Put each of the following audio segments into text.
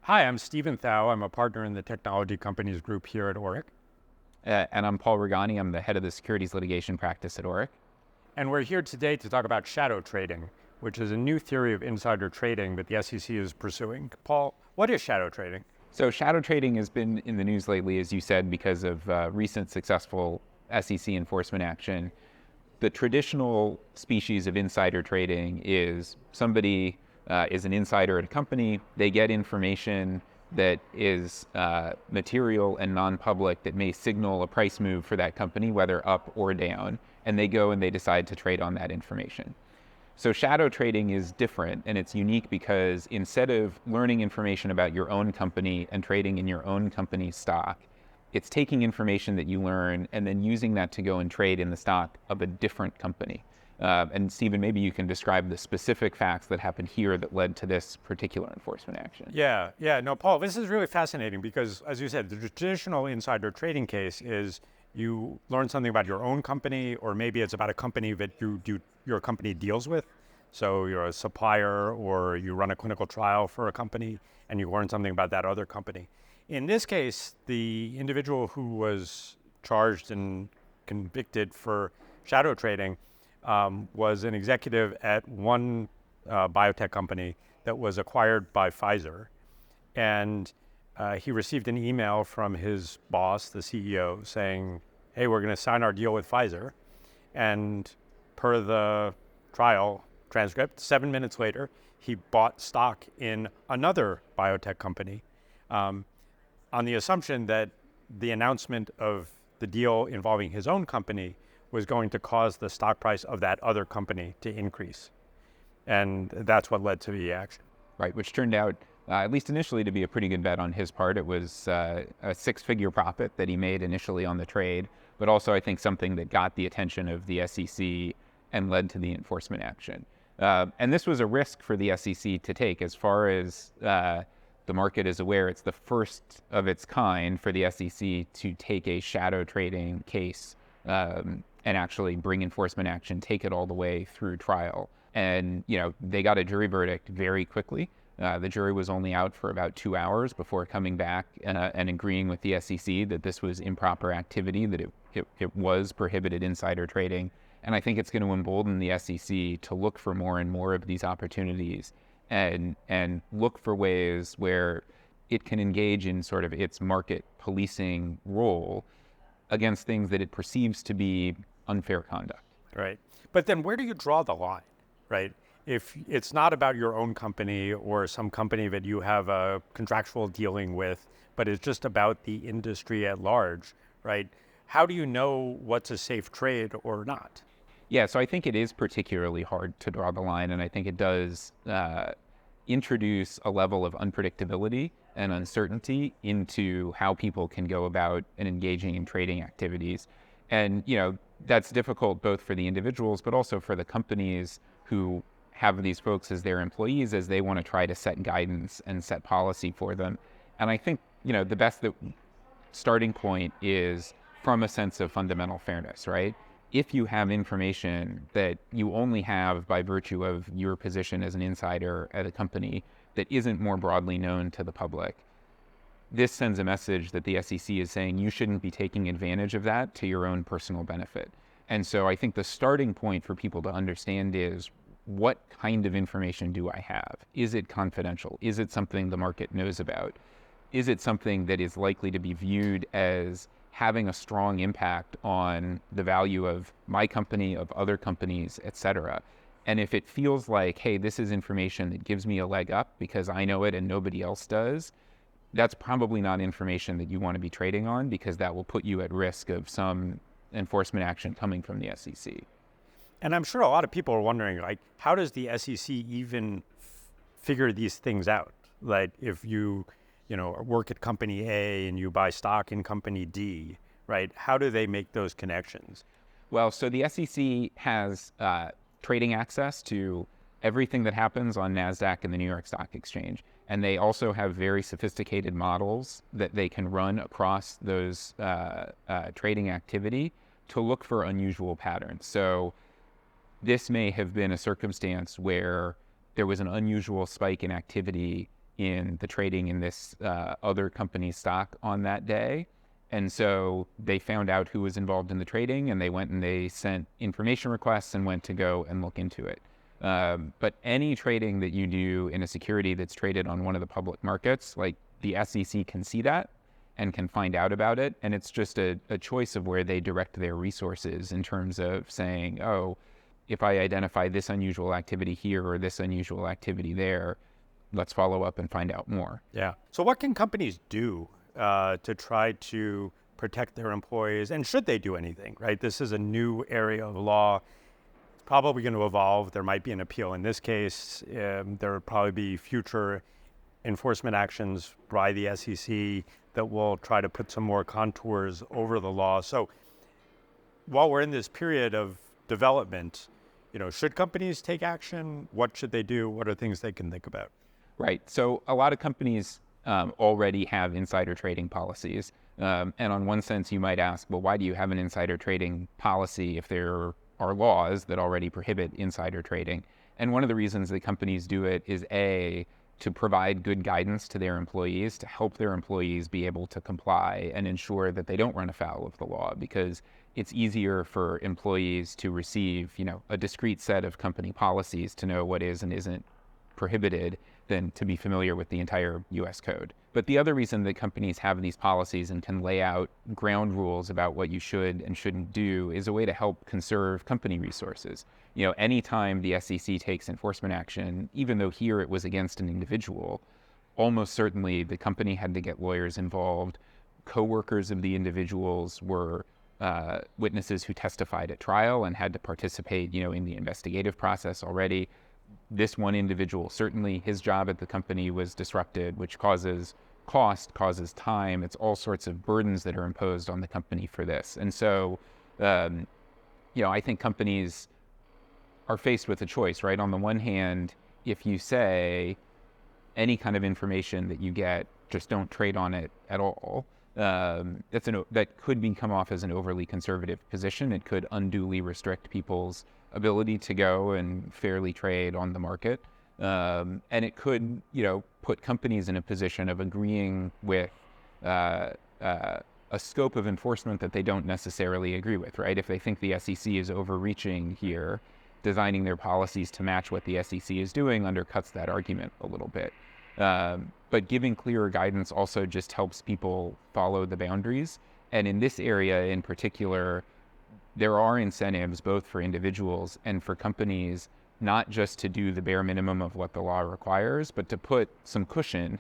Hi, I'm Stephen Thau. I'm a partner in the technology companies group here at Oric. And I'm Paul Rugani. I'm the head of the securities litigation practice at Oric. And we're here today to talk about shadow trading, which is a new theory of insider trading that the SEC is pursuing. Paul, what is shadow trading? So shadow trading has been in the news lately, as you said, because of recent successful SEC enforcement action. The traditional species of insider trading is somebody is an insider at a company. They get information that is material and non-public that may signal a price move for that company, whether up or down, and they go and they decide to trade on that information. So shadow trading is different, and it's unique because instead of learning information about your own company and trading in your own company's stock, it's taking information that you learn and then using that to go and trade in the stock of a different company. And Stephen, maybe you can describe the specific facts that happened here that led to this particular enforcement action. No, Paul, this is really fascinating because, as you said, the traditional insider trading case is you learn something about your own company, or maybe it's about a company that your company deals with. So you're a supplier or you run a clinical trial for a company and you learn something about that other company. In this case, the individual who was charged and convicted for shadow trading was an executive at one biotech company that was acquired by Pfizer. And he received an email from his boss, the CEO, saying, hey, we're going to sign our deal with Pfizer. And per the trial transcript, 7 minutes later, he bought stock in another biotech company on the assumption that the announcement of the deal involving his own company was going to cause the stock price of that other company to increase. And that's what led to the action. Right, which turned out, at least initially, to be a pretty good bet on his part. It was a six-figure profit that he made initially on the trade, but also I think something that got the attention of the SEC and led to the enforcement action. And this was a risk for the SEC to take. As far as the market is aware, it's the first of its kind for the SEC to take a shadow trading case and actually bring enforcement action, take it all the way through trial. And, they got a jury verdict very quickly. The jury was only out for about 2 hours before coming back and agreeing with the SEC that this was improper activity, that it was prohibited insider trading. And I think it's going to embolden the SEC to look for more and more of these opportunities and look for ways where it can engage in sort of its market policing role against things that it perceives to be unfair conduct. Right. But then where do you draw the line, right? If it's not about your own company or some company that you have a contractual dealing with, but it's just about the industry at large, right? How do you know what's a safe trade or not? Yeah, so I think it is particularly hard to draw the line, and I think it does introduce a level of unpredictability and uncertainty into how people can go about and engaging in trading activities. And, that's difficult both for the individuals, but also for the companies who have these folks as their employees as they want to try to set guidance and set policy for them. And I think, the best starting point is from a sense of fundamental fairness, right? If you have information that you only have by virtue of your position as an insider at a company that isn't more broadly known to the public, this sends a message that the SEC is saying you shouldn't be taking advantage of that to your own personal benefit. And so I think the starting point for people to understand is, what kind of information do I have? Is it confidential? Is it something the market knows about? Is it something that is likely to be viewed as having a strong impact on the value of my company, of other companies, et cetera? And if it feels like, hey, this is information that gives me a leg up because I know it and nobody else does, that's probably not information that you want to be trading on, because that will put you at risk of some enforcement action coming from the SEC. And I'm sure a lot of people are wondering, like, how does the SEC even figure these things out? Like, if you work at company A and you buy stock in company D, right? How do they make those connections? Well, so the SEC has trading access to everything that happens on NASDAQ and the New York Stock Exchange. And they also have very sophisticated models that they can run across those trading activity to look for unusual patterns. So this may have been a circumstance where there was an unusual spike in activity in the trading in this other company's stock on that day. And so they found out who was involved in the trading, and they went and they sent information requests and went to go and look into it. But any trading that you do in a security that's traded on one of the public markets, like the SEC can see that and can find out about it. And it's just a choice of where they direct their resources in terms of saying, oh, if I identify this unusual activity here or this unusual activity there, let's follow up and find out more. Yeah. So what can companies do to try to protect their employees? And should they do anything, right? This is a new area of law. It's probably going to evolve. There might be an appeal in this case. There will probably be future enforcement actions by the SEC that will try to put some more contours over the law. So while we're in this period of development, should companies take action? What should they do? What are things they can think about? Right. So a lot of companies already have insider trading policies. And on one sense, you might ask, well, why do you have an insider trading policy if there are laws that already prohibit insider trading? And one of the reasons that companies do it is A, to provide good guidance to their employees, to help their employees be able to comply and ensure that they don't run afoul of the law, because it's easier for employees to receive, a discrete set of company policies to know what is and isn't prohibited than to be familiar with the entire US code. But the other reason that companies have these policies and can lay out ground rules about what you should and shouldn't do is a way to help conserve company resources. Anytime the SEC takes enforcement action, even though here it was against an individual, almost certainly the company had to get lawyers involved. Co-workers of the individuals were witnesses who testified at trial and had to participate, in the investigative process already. This one individual, certainly his job at the company was disrupted, which causes cost, causes time. It's all sorts of burdens that are imposed on the company for this. And so, I think companies are faced with a choice, right? On the one hand, if you say any kind of information that you get, just don't trade on it at all, that could come off as an overly conservative position. It could unduly restrict people's ability to go and fairly trade on the market. And it could, put companies in a position of agreeing with a scope of enforcement that they don't necessarily agree with, right? If they think the SEC is overreaching here, designing their policies to match what the SEC is doing undercuts that argument a little bit. But giving clearer guidance also just helps people follow the boundaries. And in this area in particular, there are incentives both for individuals and for companies, not just to do the bare minimum of what the law requires, but to put some cushion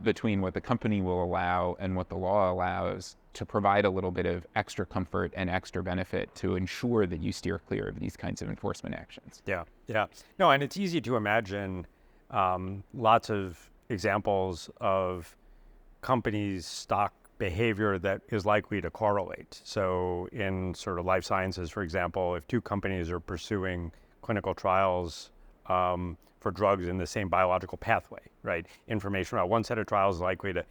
between what the company will allow and what the law allows, to provide a little bit of extra comfort and extra benefit to ensure that you steer clear of these kinds of enforcement actions. Yeah. No, and it's easy to imagine lots of examples of companies' stock behavior that is likely to correlate. So in sort of life sciences, for example, if two companies are pursuing clinical trials for drugs in the same biological pathway, right? Information about one set of trials is likely to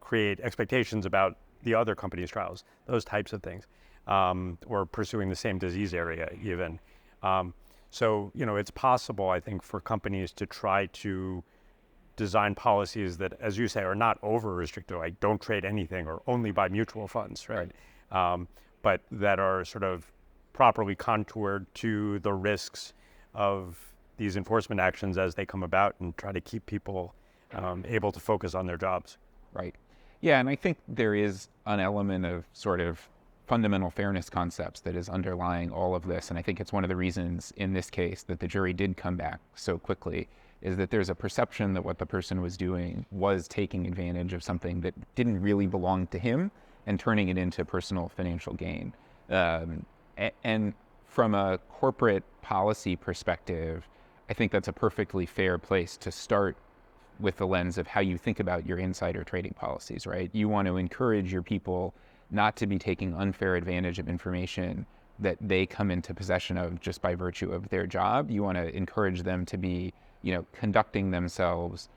create expectations about the other company's trials, those types of things, or pursuing the same disease area even. So, it's possible, I think, for companies to try to design policies that, as you say, are not over-restrictive, like don't trade anything or only buy mutual funds, right? But that are sort of properly contoured to the risks of these enforcement actions as they come about, and try to keep people able to focus on their jobs. Right. Yeah, and I think there is an element of sort of fundamental fairness concepts that is underlying all of this. And I think it's one of the reasons in this case that the jury did come back so quickly, is that there's a perception that what the person was doing was taking advantage of something that didn't really belong to him and turning it into personal financial gain. And from a corporate policy perspective, I think that's a perfectly fair place to start with the lens of how you think about your insider trading policies, right? You want to encourage your people not to be taking unfair advantage of information that they come into possession of just by virtue of their job. You want to encourage them to be, conducting themselves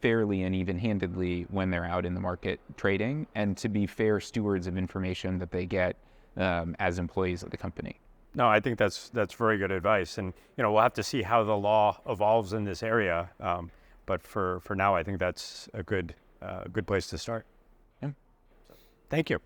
fairly and even-handedly when they're out in the market trading, and to be fair stewards of information that they get as employees of the company. No, I think that's very good advice, and we'll have to see how the law evolves in this area. But for now, I think that's a good place to start. Yeah. Thank you.